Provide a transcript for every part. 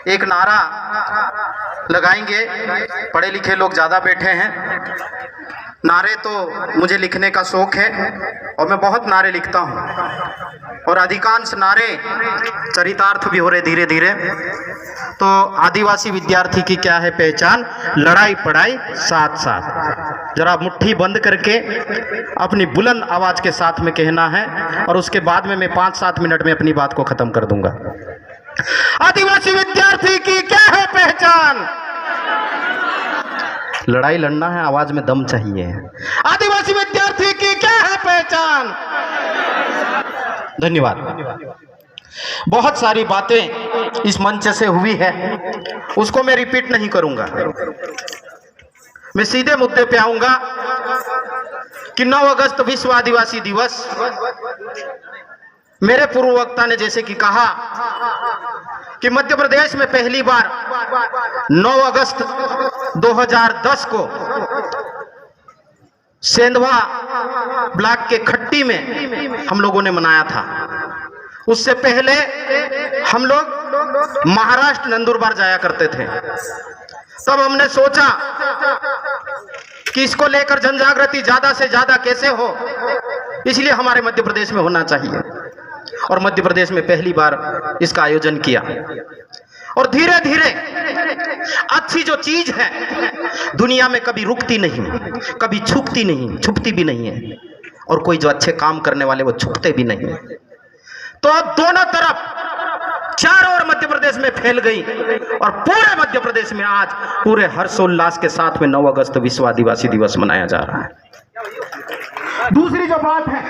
एक नारा लगाएंगे। पढ़े लिखे लोग ज़्यादा बैठे हैं। नारे तो मुझे लिखने का शौक है और मैं बहुत नारे लिखता हूँ और अधिकांश नारे चरितार्थ भी हो रहे धीरे धीरे। तो आदिवासी विद्यार्थी की क्या है पहचान? लड़ाई पढ़ाई साथ साथ। जरा मुट्ठी बंद करके अपनी बुलंद आवाज के साथ में कहना है और उसके बाद में मैं 5-7 मिनट में अपनी बात को खत्म कर दूंगा। आदिवासी विद्यार्थी की क्या है पहचान? लड़ाई लड़ना है, आवाज में दम चाहिए। आदिवासी विद्यार्थी की क्या है पहचान? धन्यवाद। बहुत सारी बातें इस मंच से हुई है, उसको मैं रिपीट नहीं करूंगा। मैं सीधे मुद्दे पे आऊंगा कि 9 अगस्त विश्व आदिवासी दिवस। मेरे पूर्व वक्ता ने जैसे कि कहा कि मध्य प्रदेश में पहली बार 9 अगस्त 2010 को सेंधवा ब्लॉक के खट्टी में हम लोगों ने मनाया था। उससे पहले हम लोग महाराष्ट्र नंदुरबार जाया करते थे। तब हमने सोचा कि इसको लेकर जनजागृति ज्यादा से ज्यादा कैसे हो, इसलिए हमारे मध्य प्रदेश में होना चाहिए और मध्य प्रदेश में पहली बार इसका आयोजन किया। और धीरे धीरे अच्छी जो चीज है दुनिया में कभी रुकती नहीं, कभी छुपती नहीं, छुपती भी नहीं है, और कोई जो अच्छे काम करने वाले वो छुपते भी नहीं है। तो अब दोनों तरफ चारों ओर मध्य प्रदेश में फैल गई और पूरे मध्य प्रदेश में आज पूरे हर्षोल्लास के साथ में 9 अगस्त विश्व आदिवासी दिवस मनाया जा रहा है। दूसरी जो बात है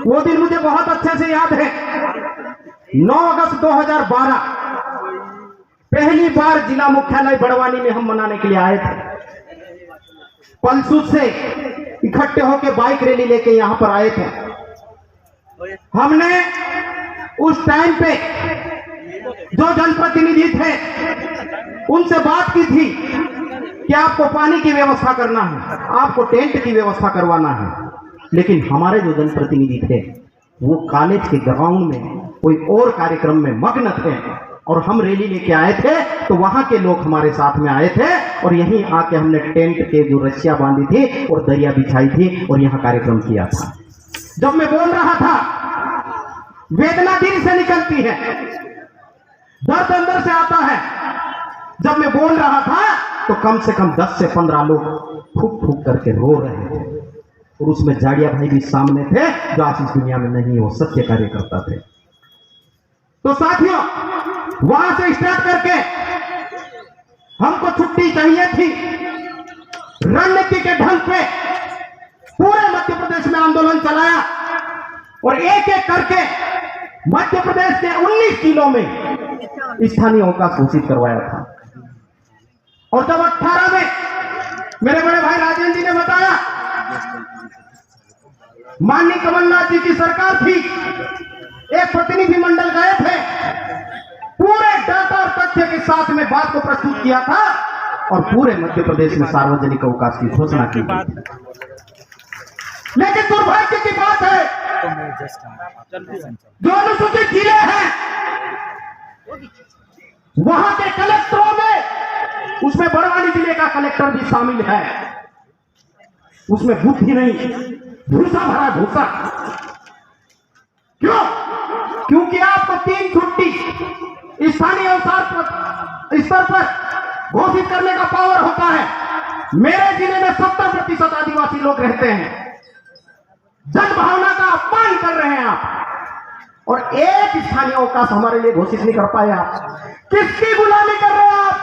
वो दिन मुझे बहुत अच्छे से याद है। 9 अगस्त 2012 पहली बार जिला मुख्यालय बड़वानी में हम मनाने के लिए आए थे। पलसूत से इकट्ठे होकर बाइक रैली लेके यहां पर आए थे। हमने उस टाइम पे जो जनप्रतिनिधि थे उनसे बात की थी कि आपको पानी की व्यवस्था करना है, आपको टेंट की व्यवस्था करवाना है। लेकिन हमारे जो जनप्रतिनिधि थे वो कॉलेज के ग्राउंड में कोई और कार्यक्रम में मग्न थे और हम रैली लेके आए थे। तो वहां के लोग हमारे साथ में आए थे और यहीं आके हमने टेंट के जो रस्सियां बांधी थी और दरिया बिछाई थी और यहां कार्यक्रम किया था। जब मैं बोल रहा था वेदना दिल से निकलती है, दर्द अंदर से आता है। जब मैं बोल रहा था तो कम से कम 10 से 15 लोग फूक फूक करके रो रहे थे और उसमें जाड़िया भाई भी सामने थे जो आज इस दुनिया में नहीं, वो सत्य कार्यकर्ता थे। तो साथियों, वहां से स्टार्ट करके हमको छुट्टी चाहिए थी। रणनीति के ढंग पे पूरे मध्य प्रदेश में आंदोलन चलाया और एक एक करके मध्य प्रदेश के 19 जिलों में स्थानीय अवकाश घोषित करवाया था। और जब 18 में मेरे बड़े भाई राजेंद्र जी ने बताया, माननीय कमलनाथ जी की सरकार थी, एक प्रतिनिधि मंडल गए थे, पूरे डाटा और तथ्य के साथ में बात को प्रस्तुत किया था और पूरे मध्य प्रदेश में सार्वजनिक अवकाश की घोषणा की थी। लेकिन दुर्भाग्य की बात है जो अनुसूचित जिले हैं वहां के कलेक्टरों में, उसमें बड़वानी जिले का कलेक्टर भी शामिल है, उसमें बुद्धि नहीं, भूसा भरा भूसा। क्यों? क्योंकि आपको 3 छुट्टी स्थानीय स्तर पर घोषित करने का पावर होता है। मेरे जिले में 70% आदिवासी लोग रहते हैं। जन भावना का अपमान कर रहे हैं आप और एक स्थानीय अवकाश हमारे लिए घोषित नहीं कर पाए। आप किसकी गुलामी कर रहे हैं? आप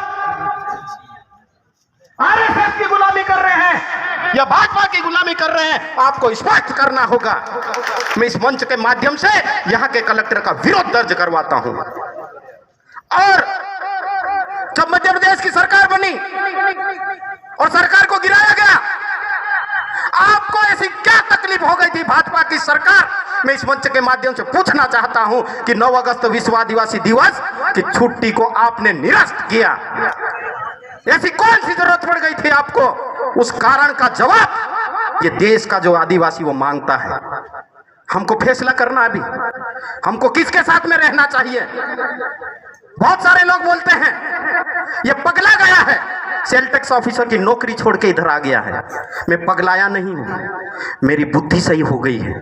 आरएसएस की गुलामी कर रहे हैं या भाजपा की गुलामी कर रहे हैं? आपको स्पष्ट करना होगा। मैं इस मंच के माध्यम से यहां के कलेक्टर का विरोध दर्ज करवाता हूं। और जब मध्य प्रदेश की सरकार बनी और सरकार को गिराया गया, आपको ऐसी क्या तकलीफ हो गई थी भाजपा की सरकार? मैं इस मंच के माध्यम से पूछना चाहता हूं कि 9 अगस्त विश्व आदिवासी दिवस की छुट्टी को आपने निरस्त किया, ऐसी कौन सी जरूरत पड़ गई थी आपको? उस कारण का जवाब ये देश का जो आदिवासी वो मांगता है। हमको फैसला करना अभी, हमको किसके साथ में रहना चाहिए। बहुत सारे लोग बोलते हैं ये पगला गया है, सेल टैक्स ऑफिसर की नौकरी छोड़ के इधर आ गया है। मैं पगलाया नहीं हूं, मेरी बुद्धि सही हो गई है।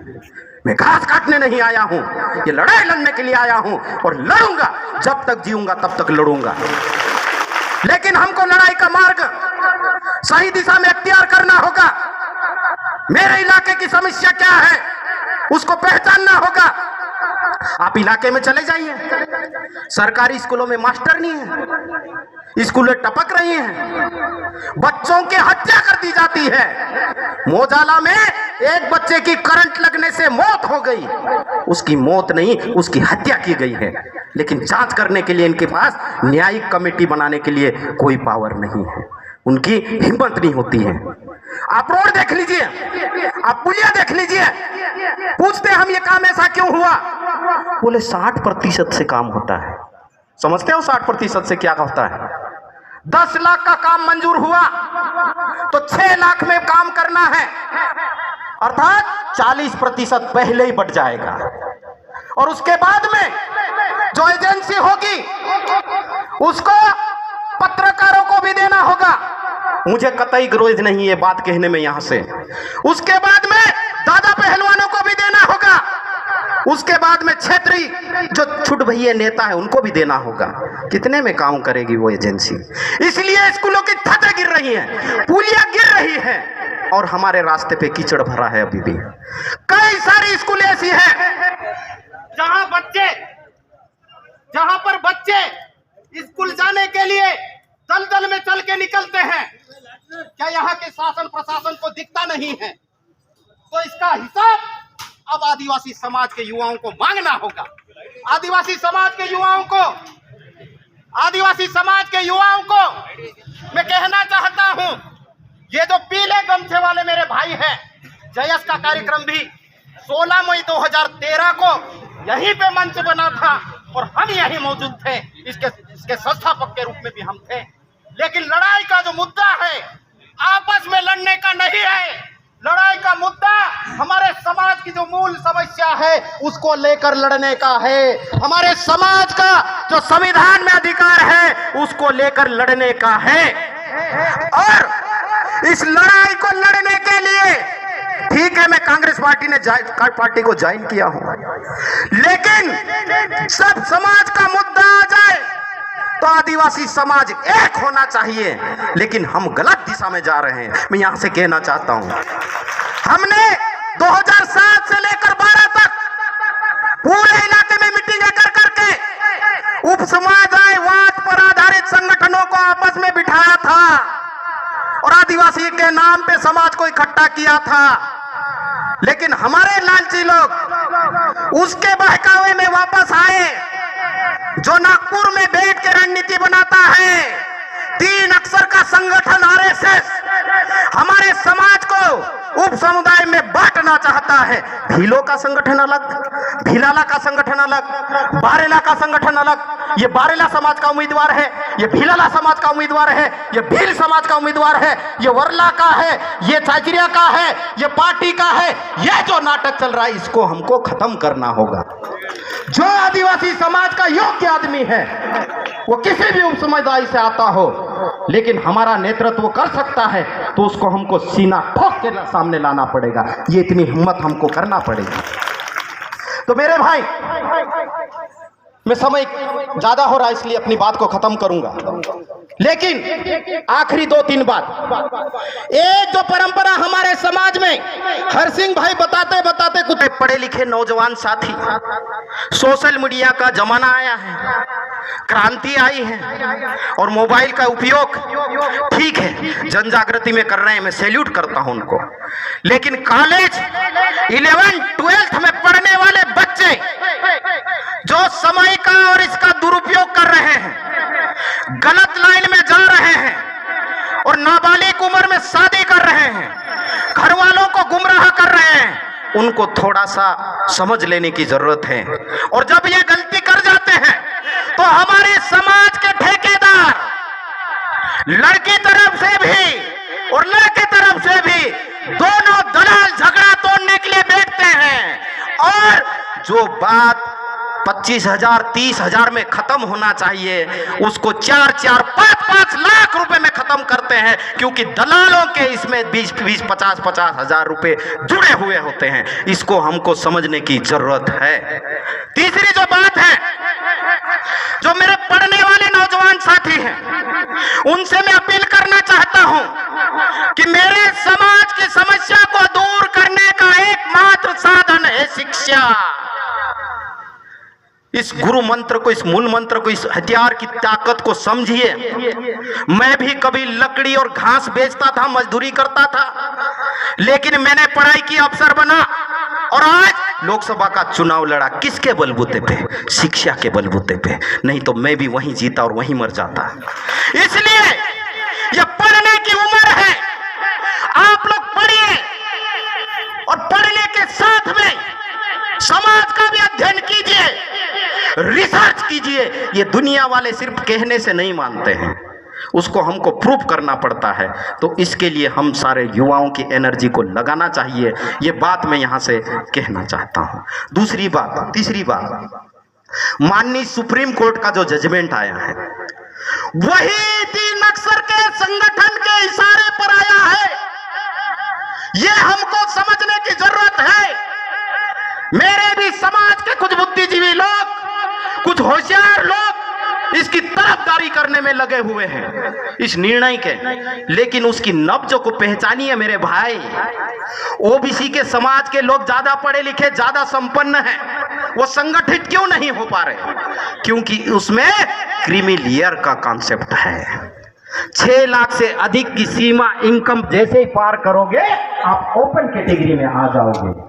मैं घास काटने नहीं आया हूं, ये लड़ाई लड़ने के लिए आया हूं और लड़ूंगा। जब तक जीऊंगा तब तक लड़ूंगा। लेकिन हमको लड़ाई का मार्ग सही दिशा में अख्तियार करना होगा। मेरे इलाके की समस्या क्या है उसको पहचानना होगा। आप इलाके में चले जाइए, सरकारी स्कूलों में मास्टर नहीं है, स्कूलें टपक रही हैं, बच्चों की हत्या कर दी जाती है। मोजाला में एक बच्चे की करंट लगने से मौत हो गई, उसकी मौत नहीं उसकी हत्या की गई है। लेकिन जांच करने के लिए इनके पास न्यायिक कमेटी बनाने के लिए कोई पावर नहीं है, उनकी हिम्मत नहीं होती है। आप रोड देख लीजिए, आप पुलिया देख लीजिए, पूछते हम ये काम ऐसा क्यों हुआ, बोले 60% से काम होता है। समझते हो 60% से क्या होता है? 10 लाख का काम मंजूर हुआ तो 6 लाख में काम करना है, अर्थात 40% पहले ही बढ़ जाएगा। और उसके बाद में जो एजेंसी होगी उसको पत्रकारों को भी देना होगा। मुझे कतई ग्रोज नहीं है बात कहने में यहां से। उसके बाद में दादा पहलवानों को भी देना होगा। उसके बाद में क्षेत्रीय जो छुट भैया नेता है उनको भी देना होगा। कितने में काम करेगी वो एजेंसी? इसलिए स्कूलों की छतें गिर रही हैं, पुलियां गिर रही हैं और हमारे रास्ते पे कीचड़ भरा है। अभी भी कई सारी स्कूल ऐसी हैं जहां पर बच्चे स्कूल जाने के लिए दलदल में चल के निकलते हैं। क्या यहाँ के शासन प्रशासन को दिखता नहीं है? तो इसका हिसाब अब आदिवासी समाज के युवाओं को मांगना होगा। आदिवासी समाज के युवाओं को मैं कहना चाहता हूं, ये जो पीले गमछे वाले मेरे भाई हैं, जयस का कार्यक्रम भी 16 मई 2013 को यहीं पे मंच बना था और हम यहीं मौजूद थे। इसके संस्थापक के रूप में भी हम थे। लेकिन लड़ाई का जो मुद्दा है आपस में लड़ने का नहीं है। लड़ाई का मुद्दा हमारे समाज की जो मूल समस्या है उसको लेकर लड़ने का है। हमारे समाज का जो संविधान में अधिकार है उसको लेकर लड़ने का है। और इस लड़ाई को लड़ने के लिए ठीक है मैं कांग्रेस पार्टी को ज्वाइन किया हूं, लेकिन सब समाज का मुद्दा आ जाए तो आदिवासी समाज एक होना चाहिए। लेकिन हम गलत दिशा में जा रहे हैं। मैं यहां से कहना चाहता हूं, हमने 2007 से लेकर 12 तक पूरे इलाके में मीटिंगें कर करके उप समाजवाद पर आधारित संगठनों को आपस में बिठाया था और आदिवासी के नाम पे समाज को इकट्ठा किया था। लेकिन हमारे लालची लोग उसके बहकावे में वापस आए। जो नागपुर में बैठ के रणनीति बनाता है, 3 अक्षर का संगठन आरएसएस हमारे समाज को उप समुदाय में बांटना चाहता है। भीलों का संगठन अलग, भीलाला का संगठन अलग, बारेला का संगठन अलग। ये बारेला समाज का उम्मीदवार है, ये भीलाला समाज का उम्मीदवार है, ये भील समाज का उम्मीदवार है, ये वर्ला का है, ये चाचरिया का है, ये पार्टी का है। ये जो नाटक चल रहा है इसको हमको खत्म करना होगा। जो आदिवासी समाज का योग्य आदमी है वो किसी भी उप समुदाय से आता हो, लेकिन हमारा नेतृत्व कर सकता है तो उसको हमको सीना ठोक के सामने लाना पड़ेगा। ये इतनी हिम्मत हमको करना पड़ेगी। तो मेरे भाई, मैं समय ज्यादा हो रहा है इसलिए अपनी बात को खत्म करूंगा, लेकिन आखिरी 2-3 बात। एक जो परंपरा हमारे समाज में हरसिंह भाई बताते बताते कुछ पढ़े लिखे नौजवान साथी, सोशल मीडिया का जमाना आया है, क्रांति आई है और मोबाइल का उपयोग ठीक है जन जागृति में कर रहे हैं, मैं सैल्यूट करता हूं उनको। लेकिन कॉलेज 11-12 में पढ़ने वाले बच्चे जो समय का और इसका दुरुपयोग कर रहे हैं, गलत लाइन में जा रहे हैं और नाबालिग उम्र में शादी कर रहे हैं, घर वालों को गुमराह कर रहे हैं, उनको थोड़ा सा समझ लेने की जरूरत है। और जब ये गलती कर जाते हैं तो हमारे समाज के ठेकेदार लड़की तरफ से भी और लड़के तरफ से भी दोनों दलाल झगड़ा तोड़ने के लिए बैठते हैं। और जो बात 25,000 30,000 में खत्म होना चाहिए, उसको 4-4 5-5 लाख रुपए में खत्म करते हैं, क्योंकि दलालों के इसमें 20-20 50-50 हजार रुपए जुड़े हुए होते हैं। इसको हमको समझने की जरूरत है। तीसरी जो बात है, जो मेरे पढ़ने वाले नौजवान साथी हैं, उनसे मैं अपील करना चाहता हूं कि मेरे समाज की समस्या को दूर करने का एकमात्र साधन है शिक्षा। इस गुरु मंत्र को, इस मूल मंत्र को, इस हथियार की ताकत को समझिए। मैं भी कभी लकड़ी और घास बेचता था, मजदूरी करता था, लेकिन मैंने पढ़ाई की, अफसर बना और आज लोकसभा का चुनाव लड़ा। किसके बलबूते पे? शिक्षा के बलबूते पे। नहीं तो मैं भी वहीं जीता और वहीं मर जाता। इसलिए यह पढ़ने की उम्र है, आप लोग पढ़िए और पढ़ने के साथ में समाज का भी अध्ययन कीजिए, रिसर्च कीजिए। ये दुनिया वाले सिर्फ कहने से नहीं मानते हैं, उसको हमको प्रूफ करना पड़ता है। तो इसके लिए हम सारे युवाओं की एनर्जी को लगाना चाहिए। ये बात मैं यहां से कहना चाहता हूं। दूसरी बात, तीसरी बात, माननीय सुप्रीम कोर्ट का जो जजमेंट आया है, वही 3 अक्षर के संगठन के इशारे पर आया है। ये हमको समझने की जरूरत है। मेरे भी समाज के कुछ बुद्धिजीवी लोग, कुछ होशियार लोग इसकी तरफदारी करने में लगे हुए हैं, इस निर्णय के। लेकिन उसकी नब्ज को पहचानिए मेरे भाई। ओबीसी के समाज के लोग ज्यादा पढ़े लिखे, ज्यादा संपन्न हैं, वो संगठित क्यों नहीं हो पा रहे? क्योंकि उसमें क्रीमी लेयर का कॉन्सेप्ट है। 6 लाख से अधिक की सीमा इनकम जैसे ही पार करोगे, आप ओपन कैटेगरी में आ जाओगे।